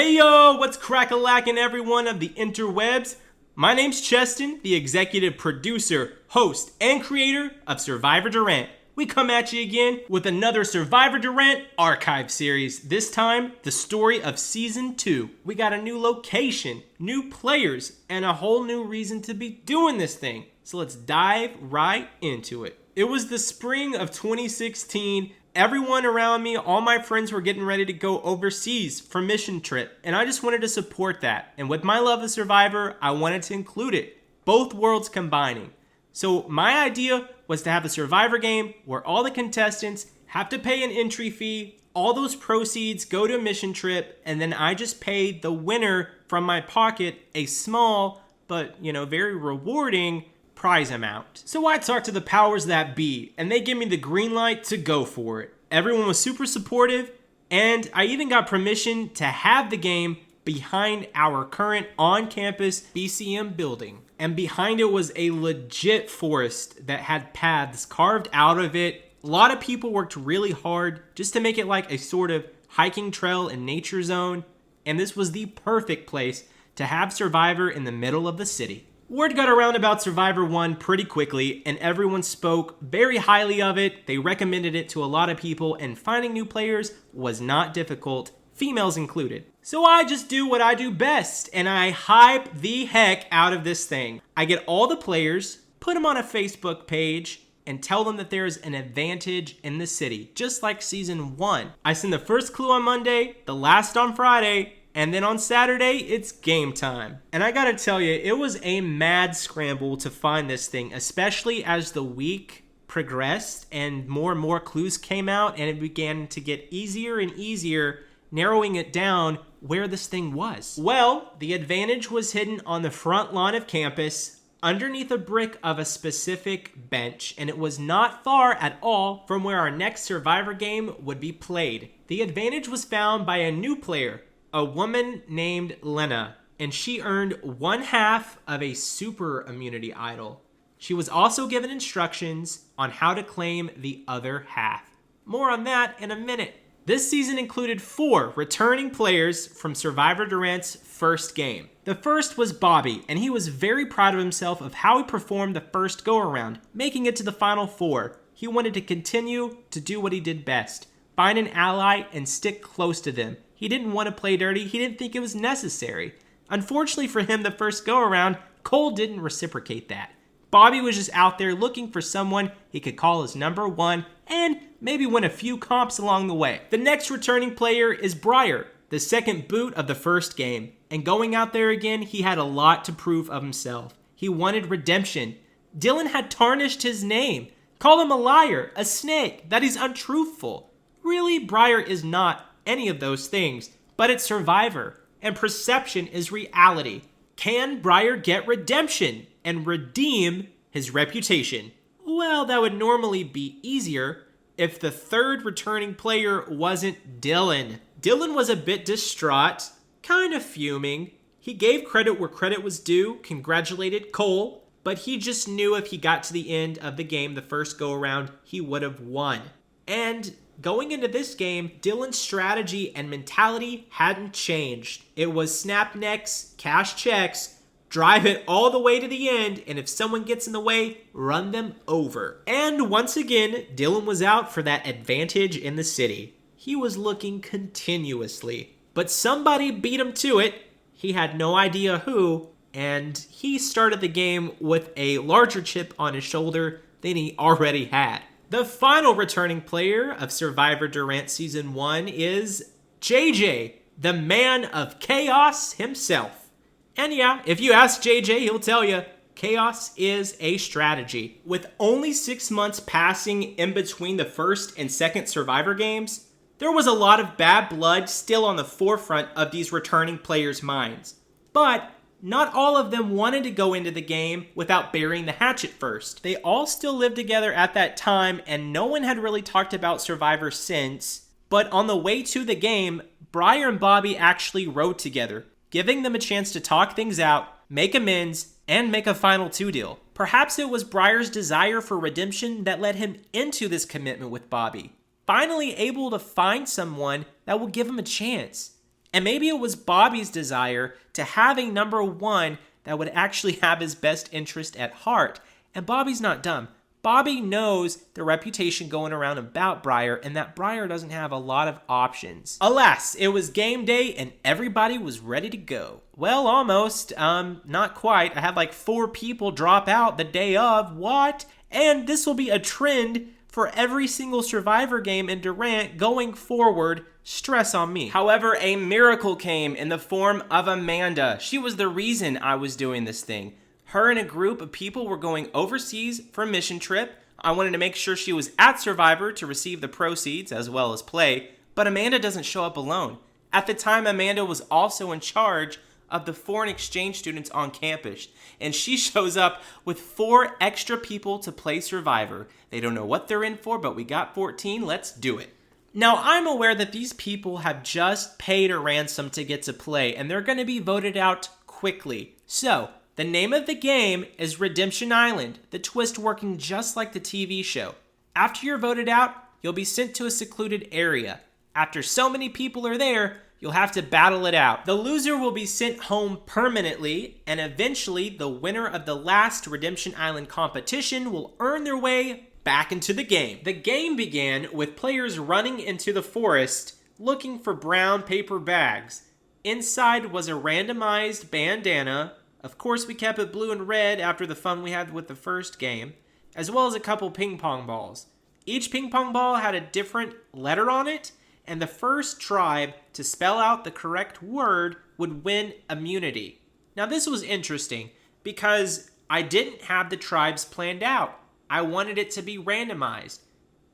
Hey yo, what's crack-a-lackin' everyone of the interwebs? My name's Cheston, the executive producer, host, and creator of Survivor Durant. We come at you again with another Survivor Durant archive series. This time, the story of Season 2. We got a new location, new players, and a whole new reason to be doing this thing. So let's dive right into it. It was the spring of 2016. Everyone around me, all my friends were getting ready to go overseas for mission trip, and I just wanted to support that. And with my love of Survivor, I wanted to include it. Both worlds combining. So my idea was to have a Survivor game where all the contestants have to pay an entry fee, all those proceeds go to a mission trip, and then I just paid the winner from my pocket a small, but very rewarding prize amount. So I talked to the powers that be, and they gave me the green light to go for it. Everyone was super supportive, and I even got permission to have the game behind our current on-campus BCM building. And behind it was a legit forest that had paths carved out of it. A lot of people worked really hard just to make it like a sort of hiking trail and nature zone. And this was the perfect place to have Survivor in the middle of the city. Word got around about Survivor 1 pretty quickly, and everyone spoke very highly of it. They recommended it to a lot of people, and finding new players was not difficult, females included. So I just do what I do best, and I hype the heck out of this thing. I get all the players, put them on a Facebook page, and tell them that there's an advantage in the city, just like Season 1. I send the first clue on Monday, the last on Friday, and then on Saturday, it's game time. And I gotta tell you, it was a mad scramble to find this thing, especially as the week progressed and more clues came out, and it began to get easier and easier, narrowing it down where this thing was. Well, the advantage was hidden on the front lawn of campus, underneath a brick of a specific bench, and it was not far at all from where our next Survivor game would be played. The advantage was found by a new player, a woman named Lena, and she earned 1/2 of a super immunity idol. She was also given instructions on how to claim the other half. More on that in a minute. This season included 4 returning players from Survivor Durant's first game. The first was Bobby, and he was very proud of himself of how he performed the first go-around, making it to the final 4. He wanted to continue to do what he did best, find an ally and stick close to them. He didn't want to play dirty, he didn't think it was necessary. Unfortunately for him, the first go-around, Cole didn't reciprocate that. Bobby was just out there looking for someone he could call his number 1 and maybe win a few comps along the way. The next returning player is Briar, the second boot of the first game. And going out there again, he had a lot to prove of himself. He wanted redemption. Dylan had tarnished his name, called him a liar, a snake, that he's untruthful. Really, Briar is not any of those things, but it's Survivor, and perception is reality. Can Briar get redemption and redeem his reputation? Well, that would normally be easier if the third returning player wasn't Dylan. Dylan was a bit distraught, kind of fuming. He gave credit where credit was due, congratulated Cole, but he just knew if he got to the end of the game the first go around, he would have won. And going into this game, Dylan's strategy and mentality hadn't changed. It was snap necks, cash checks, drive it all the way to the end, and if someone gets in the way, run them over. And once again, Dylan was out for that advantage in the city. He was looking continuously, but somebody beat him to it. He had no idea who, and he started the game with a larger chip on his shoulder than he already had. The final returning player of Survivor Durant Season 1 is JJ, the man of chaos himself. And yeah, if you ask JJ, he'll tell you, chaos is a strategy. With only 6 months passing in between the first and second Survivor games, there was a lot of bad blood still on the forefront of these returning players' minds. But not all of them wanted to go into the game without burying the hatchet first. They all still lived together at that time, and no one had really talked about Survivor since. But on the way to the game, Briar and Bobby actually rode together, giving them a chance to talk things out, make amends, and make a final 2 deal. Perhaps it was Briar's desire for redemption that led him into this commitment with Bobby, finally able to find someone that will give him a chance. And maybe it was Bobby's desire to have a number one that would actually have his best interest at heart. And Bobby's not dumb. Bobby knows the reputation going around about Briar and that Briar doesn't have a lot of options. Alas, it was game day and everybody was ready to go. Well, almost. Not quite. I had like 4 people drop out the day of. What? And this will be a trend for every single Survivor game in Durant going forward. Stress on me. However, a miracle came in the form of Amanda. She was the reason I was doing this thing. Her and a group of people were going overseas for a mission trip. I wanted to make sure she was at Survivor to receive the proceeds as well as play, but Amanda doesn't show up alone. At the time, Amanda was also in charge of the foreign exchange students on campus, and she shows up with 4 extra people to play Survivor. They don't know what they're in for, but we got 14, let's do it. Now, I'm aware that these people have just paid a ransom to get to play, and they're going to be voted out quickly. So, the name of the game is Redemption Island, the twist working just like the TV show. After you're voted out, you'll be sent to a secluded area. After so many people are there, you'll have to battle it out. The loser will be sent home permanently, and eventually the winner of the last Redemption Island competition will earn their way back into the game. The game began with players running into the forest looking for brown paper bags. Inside was a randomized bandana. Of course, we kept it blue and red after the fun we had with the first game, as well as a couple ping pong balls. Each ping pong ball had a different letter on it, and the first tribe to spell out the correct word would win immunity. Now, this was interesting because I didn't have the tribes planned out. I wanted it to be randomized.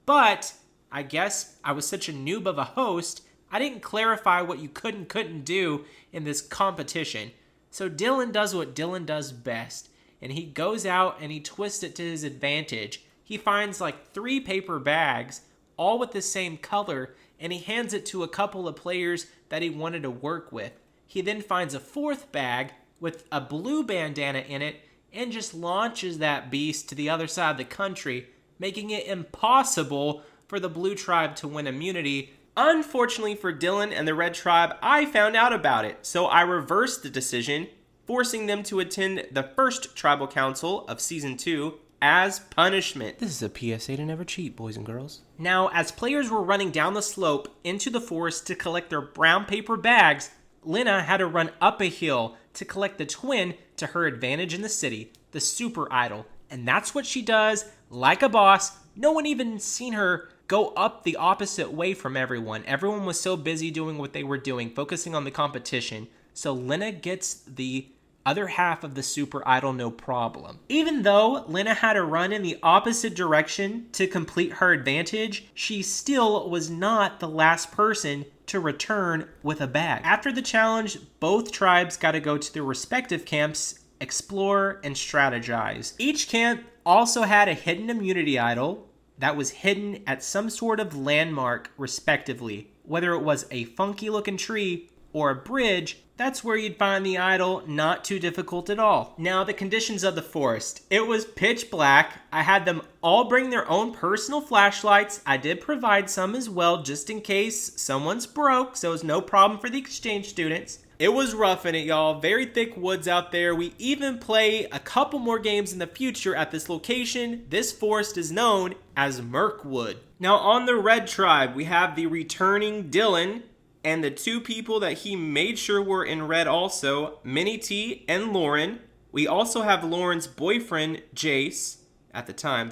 But I guess I was such a noob of a host, I didn't clarify what you could and couldn't do in this competition. So Dylan does what Dylan does best, and he goes out and he twists it to his advantage. He finds like 3 paper bags, all with the same color, and he hands it to a couple of players that he wanted to work with. He then finds a 4th bag with a blue bandana in it and just launches that beast to the other side of the country, making it impossible for the blue tribe to win immunity. Unfortunately for Dylan and the red tribe, I found out about it, so I reversed the decision, forcing them to attend the first tribal council of season 2 as punishment. This is a PSA to never cheat, boys and girls. Now, as players were running down the slope into the forest to collect their brown paper bags, Lena had to run up a hill to collect the twin to her advantage in the city, the super idol. And that's what she does, like a boss. No one even seen her go up the opposite way from everyone. Everyone was so busy doing what they were doing, focusing on the competition. So Lena gets the other half of the super idol no problem. Even though Lena had to run in the opposite direction to complete her advantage, she still was not the last person to return with a bag. After the challenge, both tribes got to go to their respective camps, explore, and strategize. Each camp also had a hidden immunity idol that was hidden at some sort of landmark, respectively. Whether it was a funky looking tree or a bridge, that's where you'd find the idol, not too difficult at all. Now, the conditions of the forest. It was pitch black. I had them all bring their own personal flashlights. I did provide some as well, just in case someone's broke, so it's no problem for the exchange students. It was rough in it, y'all. Very thick woods out there. We even play a couple more games in the future at this location. This forest is known as Mirkwood. Now, on the red tribe, we have the returning Dylan, and the 2 people that he made sure were in red also, Minnie T and Lauren. We also have Lauren's boyfriend, Jace, at the time.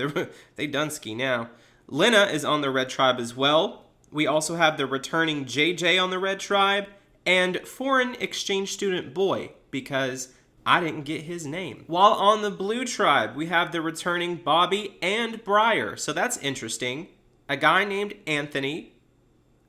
They done ski now. Lena is on the red tribe as well. We also have the returning JJ on the red tribe, and foreign exchange student boy, because I didn't get his name. While on the blue tribe, we have the returning Bobby and Briar, so that's interesting. A guy named Anthony.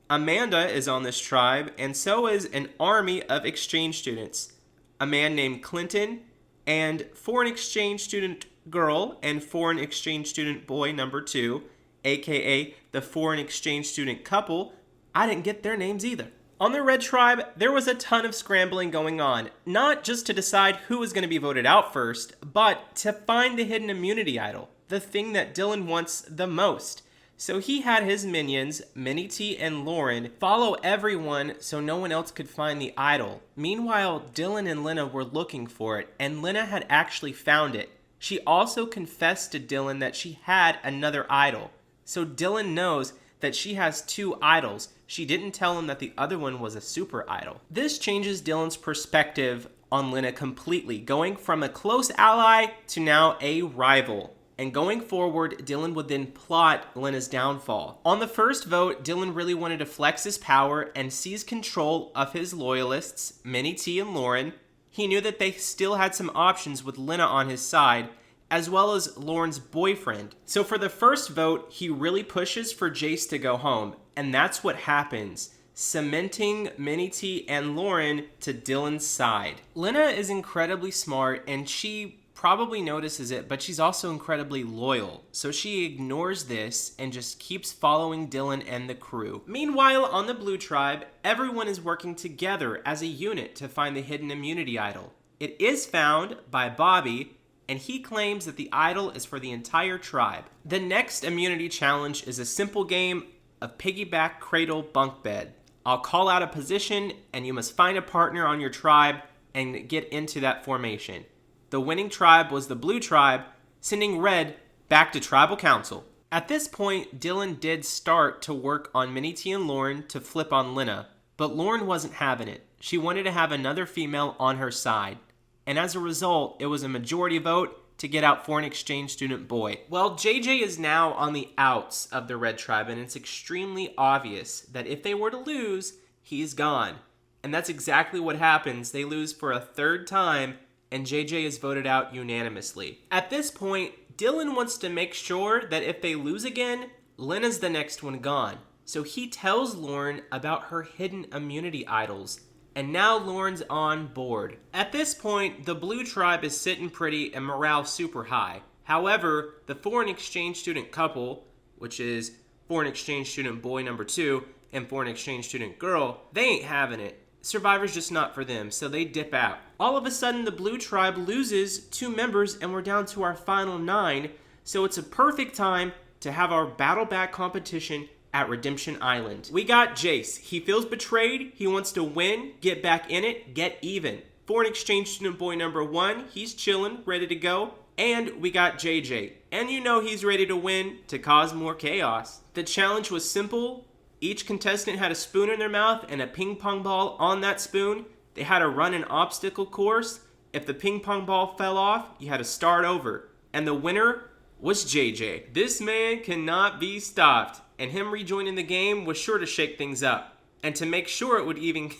Amanda is on this tribe, and so is an army of exchange students. A man named Clinton, and foreign exchange student girl and foreign exchange student boy number 2, aka the foreign exchange student couple. I didn't get their names either. On the red tribe, there was a ton of scrambling going on, not just to decide who was going to be voted out first, but to find the hidden immunity idol, the thing that Dylan wants the most. So he had his minions, Minnie T and Lauren, follow everyone so no one else could find the idol. Meanwhile, Dylan and Lena were looking for it, and Lena had actually found it. She also confessed to Dylan that she had another idol. So Dylan knows that she has two idols. She didn't tell him that the other one was a super idol. This changes Dylan's perspective on Lena completely, going from a close ally to now a rival. And going forward, Dylan would then plot Lena's downfall. On the first vote, Dylan really wanted to flex his power and seize control of his loyalists, Minnie T and Lauren. He knew that they still had some options with Lena on his side, as well as Lauren's boyfriend. So for the first vote, he really pushes for Jace to go home, and that's what happens, cementing Minnie T and Lauren to Dylan's side. Lena is incredibly smart, and she probably notices it, but she's also incredibly loyal. So she ignores this and just keeps following Dylan and the crew. Meanwhile, on the Blue Tribe, everyone is working together as a unit to find the hidden immunity idol. It is found by Bobby, and he claims that the idol is for the entire tribe. The next immunity challenge is a simple game of piggyback cradle bunk bed. I'll call out a position, and you must find a partner on your tribe and get into that formation. The winning tribe was the Blue Tribe, sending Red back to Tribal Council. At this point, Dylan did start to work on Minnie T and Lauren to flip on Lena, but Lauren wasn't having it. She wanted to have another female on her side, and as a result, it was a majority vote to get out foreign exchange student Boy. Well, JJ is now on the outs of the Red Tribe, and it's extremely obvious that if they were to lose, he's gone. And that's exactly what happens. They lose for a third time, and JJ is voted out unanimously. At this point, Dylan wants to make sure that if they lose again, Lena's the next one gone. So he tells Lauren about her hidden immunity idols, and now Lauren's on board. At this point, the Blue Tribe is sitting pretty and morale super high. However, the foreign exchange student couple, which is foreign exchange student boy number 2 and foreign exchange student girl, they ain't having it. Survivor's just not for them, so they dip out. All of a sudden, the Blue Tribe loses 2 members, and we're down to our final 9, so it's a perfect time to have our battle back competition at Redemption Island. We got Jace. He feels betrayed. He wants to win, get back in it, get even. Foreign exchange student boy number 1, he's chilling, ready to go. And we got JJ. And you know he's ready to win to cause more chaos. The challenge was simple. Each contestant had a spoon in their mouth and a ping pong ball on that spoon. They had to run an obstacle course. If the ping pong ball fell off, you had to start over. And the winner was JJ. This man cannot be stopped, and him rejoining the game was sure to shake things up. And to make sure it would even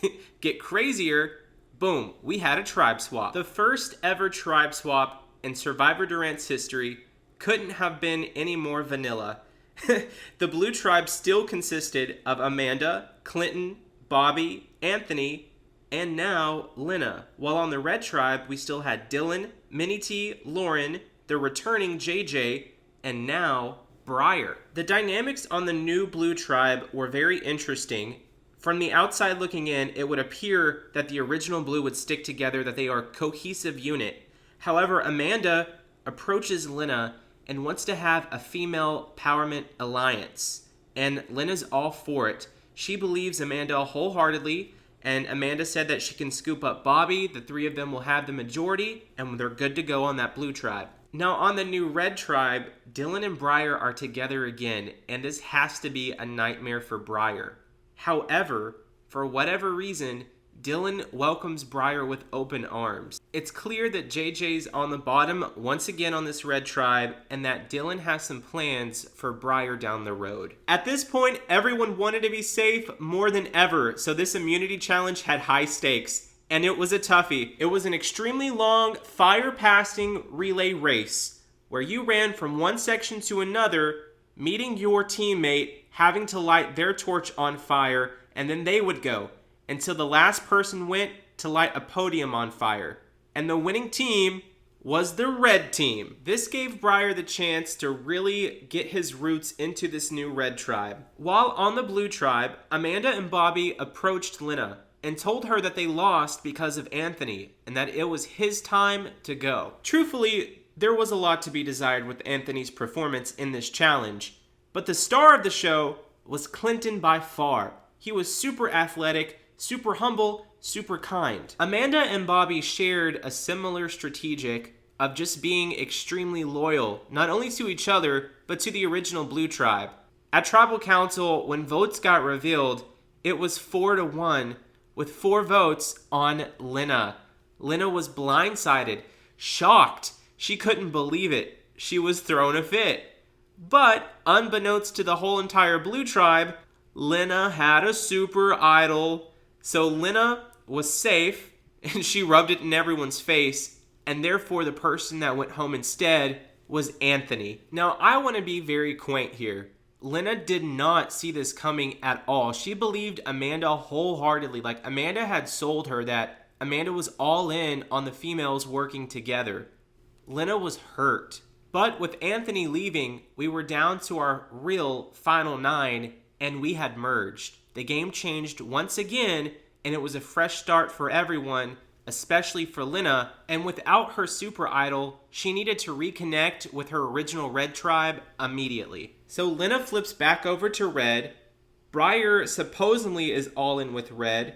get crazier, boom, we had a tribe swap. The first ever tribe swap in Survivor Durant's history couldn't have been any more vanilla. The Blue Tribe still consisted of Amanda, Clinton, Bobby, Anthony, and now Lena. While on the Red Tribe, we still had Dylan, Minnie T, Lauren, the returning JJ, and now Briar. The dynamics on the new Blue Tribe were very interesting. From the outside looking in, it would appear that the original Blue would stick together, that they are a cohesive unit. However, Amanda approaches Lena and wants to have a female empowerment alliance. And Lena's all for it. She believes Amanda wholeheartedly, and Amanda said that she can scoop up Bobby, the 3 of them will have the majority, and they're good to go on that Blue Tribe. Now on the new Red Tribe, Dylan and Briar are together again, and this has to be a nightmare for Briar. However, for whatever reason, Dylan welcomes Briar with open arms. It's clear that JJ's on the bottom once again on this Red Tribe, and that Dylan has some plans for Briar down the road. At this point, everyone wanted to be safe more than ever, so this immunity challenge had high stakes, and it was a toughie. It was an extremely long fire-passing relay race, where you ran from one section to another, meeting your teammate, having to light their torch on fire, and then they would go, until the last person went to light a podium on fire. And the winning team was the Red Team. This gave Briar the chance to really get his roots into this new Red Tribe. While on the Blue Tribe, Amanda and Bobby approached Lena and told her that they lost because of Anthony and that it was his time to go. Truthfully, there was a lot to be desired with Anthony's performance in this challenge. But the star of the show was Clinton by far. He was super athletic, super humble, super kind. Amanda and Bobby shared a similar strategic of just being extremely loyal, not only to each other, but to the original Blue Tribe. At Tribal Council, when votes got revealed, it was 4-1, with 4 votes on Lena. Lena was blindsided, shocked. She couldn't believe it. She was throwing a fit. But, unbeknownst to the whole entire Blue Tribe, Lena had a super idol. So Lena was safe, and she rubbed it in everyone's face, and therefore the person that went home instead was Anthony. Now, I want to be very quaint here. Lena did not see this coming at all. She believed Amanda wholeheartedly. Like, Amanda had sold her that Amanda was all in on the females working together. Lena was hurt. But with Anthony leaving, we were down to our real final 9, and we had merged. The game changed once again, and it was a fresh start for everyone, especially for Lena, and without her super idol, she needed to reconnect with her original Red Tribe immediately. So Lena flips back over to Red. Briar supposedly is all in with Red.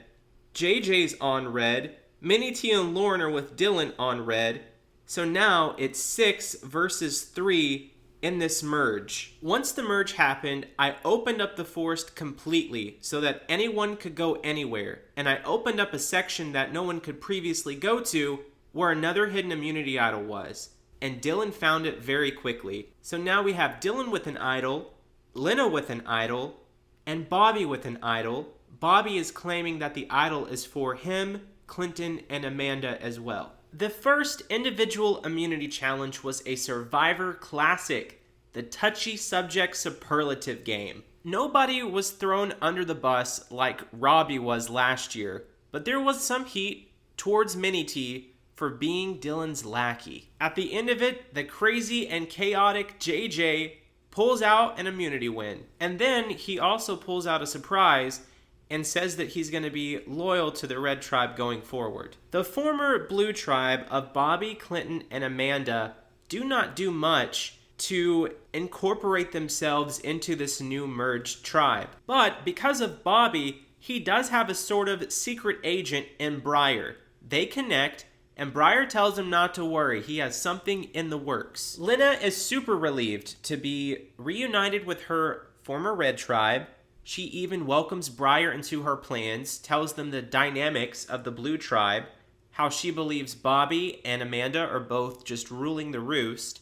JJ's on Red. Minnie T and Lauren are with Dylan on Red. So now it's 6 versus 3 in this merge. Once the merge happened, I opened up the forest completely so that anyone could go anywhere. And I opened up a section that no one could previously go to where another hidden immunity idol was. And Dylan found it very quickly. So now we have Dylan with an idol, Lena with an idol, and Bobby with an idol. Bobby is claiming that the idol is for him, Clinton, and Amanda as well. The first individual immunity challenge was a Survivor Classic, the touchy subject superlative game. Nobody was thrown under the bus like Robbie was last year, but there was some heat towards Minnie T for being Dylan's lackey. At the end of it, the crazy and chaotic JJ pulls out an immunity win. And then he also pulls out a surprise and says that he's going to be loyal to the Red Tribe going forward. The former Blue Tribe of Bobby, Clinton, and Amanda do not do much to incorporate themselves into this new merged tribe. But because of Bobby, he does have a sort of secret agent in Briar. They connect, and Briar tells him not to worry. He has something in the works. Lena is super relieved to be reunited with her former Red Tribe. She even welcomes Briar into her plans, tells them the dynamics of the Blue Tribe, how she believes Bobby and Amanda are both just ruling the roost,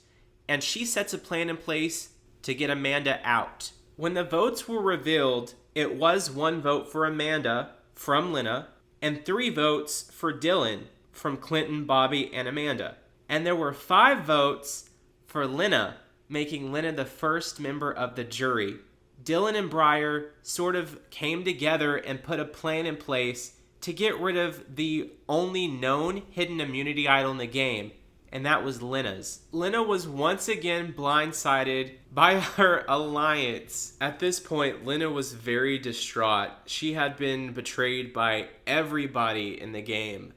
and she sets a plan in place to get Amanda out. When the votes were revealed, it was 1 vote for Amanda from Lena, and 3 votes for Dylan from Clinton, Bobby, and Amanda. And there were 5 votes for Lena, making Lena the first member of the jury. Dylan and Briar sort of came together and put a plan in place to get rid of the only known hidden immunity idol in the game, and that was Lena's. Lena was once again blindsided by her alliance. At this point, Lena was very distraught. She had been betrayed by everybody in the game,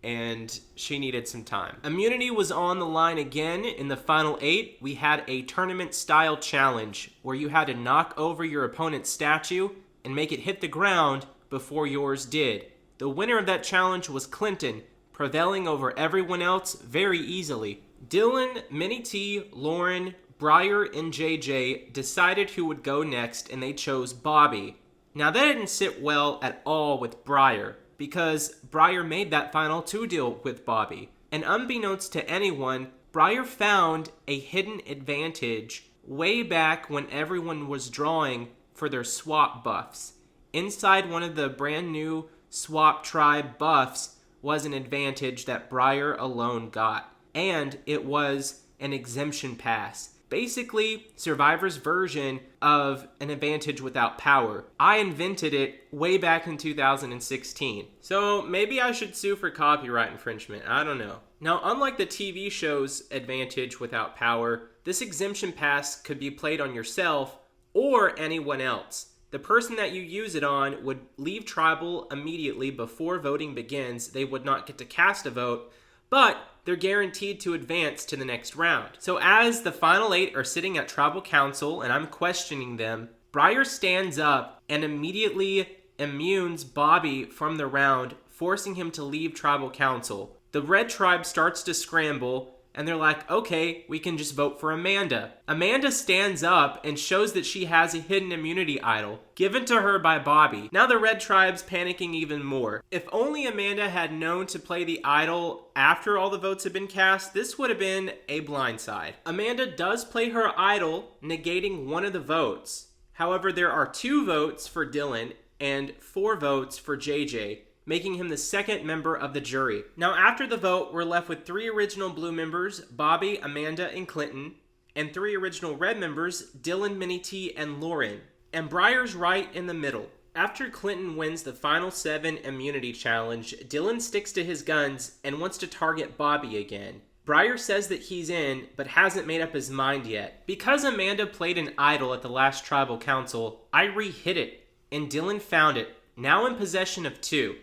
and she needed some time. Immunity was on the line again. In the final 8, we had a tournament-style challenge where you had to knock over your opponent's statue and make it hit the ground before yours did. The winner of that challenge was Clinton, prevailing over everyone else very easily. Dylan, Minnie T, Lauren, Briar, and JJ decided who would go next, and they chose Bobby. Now that didn't sit well at all with Briar, because Briar made that final 2 deal with Bobby. And unbeknownst to anyone, Briar found a hidden advantage way back when everyone was drawing for their swap buffs. Inside one of the brand new swap tribe buffs was an advantage that Briar alone got. And it was an exemption pass. Basically, Survivor's version of an advantage without power. I invented it way back in 2016. So maybe I should sue for copyright infringement. I don't know. Now, unlike the TV show's advantage without power, this exemption pass could be played on yourself or anyone else. The person that you use it on would leave tribal immediately before voting begins. They would not get to cast a vote, but they're guaranteed to advance to the next round. So as the final 8 are sitting at Tribal Council and I'm questioning them, Briar stands up and immediately immunes Bobby from the round, forcing him to leave Tribal Council. The Red Tribe starts to scramble, and they're like, okay, we can just vote for Amanda. Amanda stands up and shows that she has a hidden immunity idol given to her by Bobby. Now the Red Tribe's panicking even more. If only Amanda had known to play the idol after all the votes had been cast, this would have been a blindside. Amanda does play her idol, negating one of the votes. However, there are 2 votes for Dylan and 4 votes for JJ, making him the second member of the jury. Now, after the vote, we're left with 3 original blue members, Bobby, Amanda, and Clinton, and 3 original red members, Dylan, Minnie T, and Lauren. And Briar's right in the middle. After Clinton wins the final 7 immunity challenge, Dylan sticks to his guns and wants to target Bobby again. Briar says that he's in, but hasn't made up his mind yet. Because Amanda played an idol at the last Tribal Council, I re-hit it, and Dylan found it, now in possession of 2.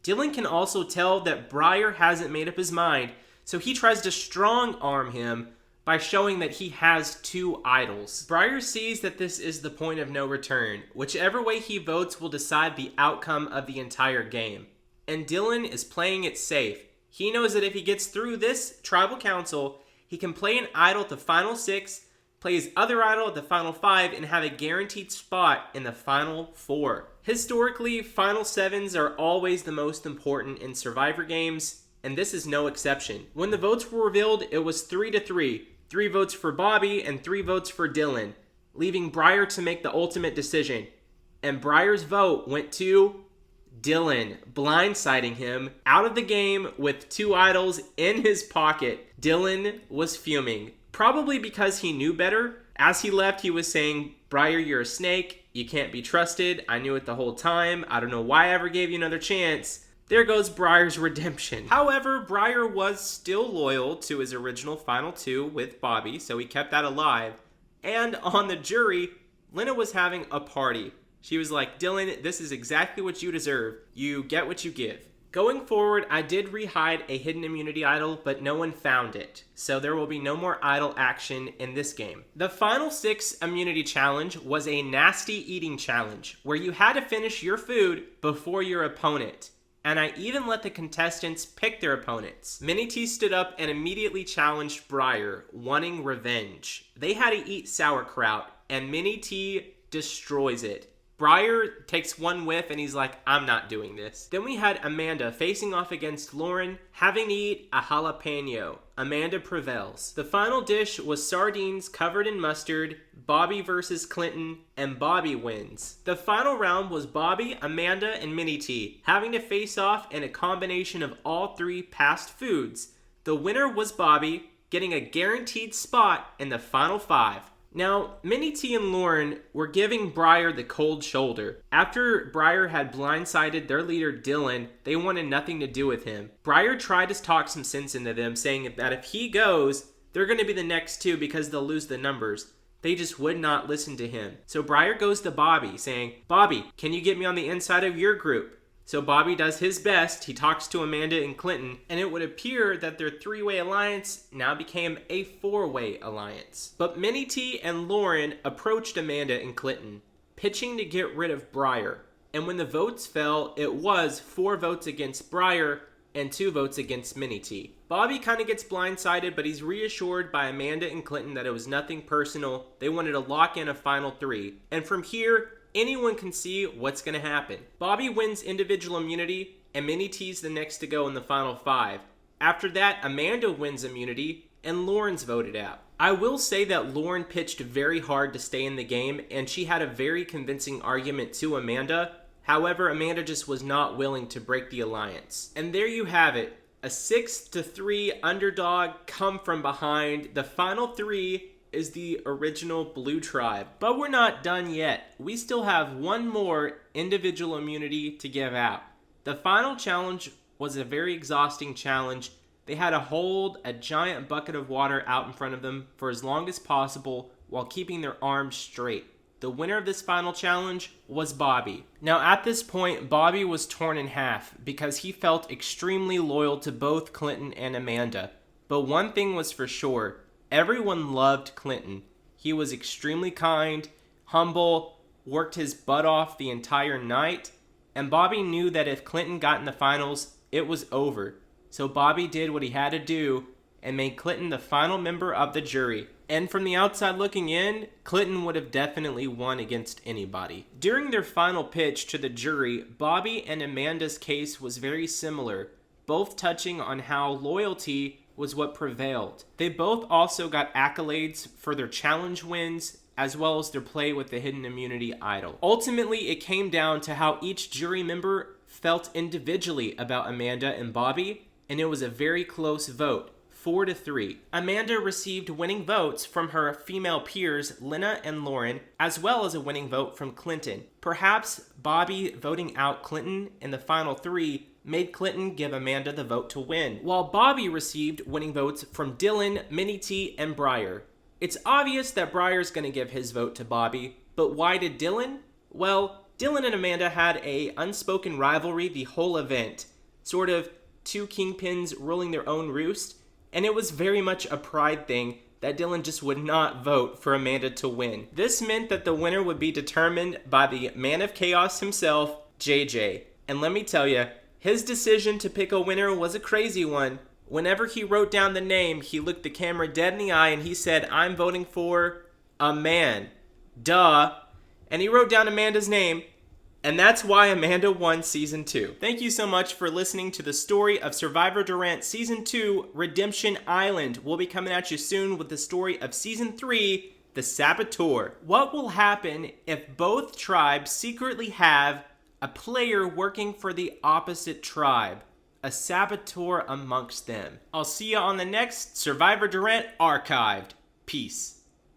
Dylan can also tell that Briar hasn't made up his mind, so he tries to strong-arm him by showing that he has 2 idols. Briar sees that this is the point of no return. Whichever way he votes will decide the outcome of the entire game. And Dylan is playing it safe. He knows that if he gets through this Tribal Council, he can play an idol at the final 6, play his other idol at the final 5, and have a guaranteed spot in the final 4. Historically, final 7s are always the most important in Survivor games, and this is no exception. When the votes were revealed, it was 3-3. 3 votes for Bobby and 3 votes for Dylan, leaving Briar to make the ultimate decision. And Briar's vote went to Dylan, blindsiding him out of the game with 2 idols in his pocket. Dylan was fuming, probably because he knew better. As he left, he was saying, Briar, you're a snake. You can't be trusted. I knew it the whole time. I don't know why I ever gave you another chance. There goes Briar's redemption. However, Briar was still loyal to his original final 2 with Bobby, so he kept that alive. And on the jury, Lena was having a party. She was like, Dylan, this is exactly what you deserve. You get what you give. Going forward, I did re-hide a hidden immunity idol, but no one found it. So there will be no more idol action in this game. The final 6 immunity challenge was a nasty eating challenge, where you had to finish your food before your opponent. And I even let the contestants pick their opponents. Minnie T stood up and immediately challenged Briar, wanting revenge. They had to eat sauerkraut, and Minnie T destroys it. Briar takes one whiff and he's like, I'm not doing this. Then we had Amanda facing off against Lauren, having to eat a jalapeno. Amanda prevails. The final dish was sardines covered in mustard, Bobby versus Clinton, and Bobby wins. The final round was Bobby, Amanda, and Minnie T, having to face off in a combination of all 3 past foods. The winner was Bobby, getting a guaranteed spot in the final 5. Now, Minnie T and Lauren were giving Briar the cold shoulder. After Briar had blindsided their leader Dylan, they wanted nothing to do with him. Briar tried to talk some sense into them, saying that if he goes, they're going to be the next 2 because they'll lose the numbers. They just would not listen to him. So Briar goes to Bobby, saying, Bobby, can you get me on the inside of your group? So Bobby does his best. He talks to Amanda and Clinton, and it would appear that their 3-way alliance now became a 4-way alliance. But Minnie T and Lauren approached Amanda and Clinton, pitching to get rid of Briar. And when the votes fell, it was 4 votes against Briar and 2 votes against Minnie T. Bobby kind of gets blindsided, but he's reassured by Amanda and Clinton that it was nothing personal. They wanted to lock in a final 3. And from here, anyone can see what's going to happen. Bobby wins individual immunity, and Minnie T's the next to go in the final 5. After that, Amanda wins immunity, and Lauren's voted out. I will say that Lauren pitched very hard to stay in the game, and she had a very convincing argument to Amanda. However, Amanda just was not willing to break the alliance. And there you have it. A 6-3 underdog come from behind. The final 3 is the original Blue Tribe. But we're not done yet. We still have one more individual immunity to give out. The final challenge was a very exhausting challenge. They had to hold a giant bucket of water out in front of them for as long as possible while keeping their arms straight. The winner of this final challenge was Bobby. Now at this point, Bobby was torn in half because he felt extremely loyal to both Clinton and Amanda. But one thing was for sure, everyone loved Clinton. He was extremely kind, humble, worked his butt off the entire night, and Bobby knew that if Clinton got in the finals, it was over. So Bobby did what he had to do and made Clinton the final member of the jury. And from the outside looking in, Clinton would have definitely won against anybody. During their final pitch to the jury, Bobby and Amanda's case was very similar, both touching on how loyalty was what prevailed. They both also got accolades for their challenge wins, as well as their play with the hidden immunity idol. Ultimately, it came down to how each jury member felt individually about Amanda and Bobby, and it was a very close vote, 4-3. Amanda received winning votes from her female peers, Lena and Lauren, as well as a winning vote from Clinton. Perhaps Bobby voting out Clinton in the final three made Clinton give Amanda the vote to win, while Bobby received winning votes from Dylan, Minnie T, and Briar. It's obvious that Briar's going to give his vote to Bobby, but why did Dylan? Well, Dylan and Amanda had a unspoken rivalry the whole event, sort of two kingpins ruling their own roost, and it was very much a pride thing that Dylan just would not vote for Amanda to win. This meant that the winner would be determined by the man of chaos himself, JJ. And let me tell you, his decision to pick a winner was a crazy one. Whenever he wrote down the name, he looked the camera dead in the eye and he said, "I'm voting for a man. Duh." And he wrote down Amanda's name, and that's why Amanda won Season 2. Thank you so much for listening to the story of Survivor Durant Season 2, Redemption Island. We'll be coming at you soon with the story of Season 3, The Saboteur. What will happen if both tribes secretly have a player working for the opposite tribe? A saboteur amongst them. I'll see you on the next Survivor Durant Archived. Peace.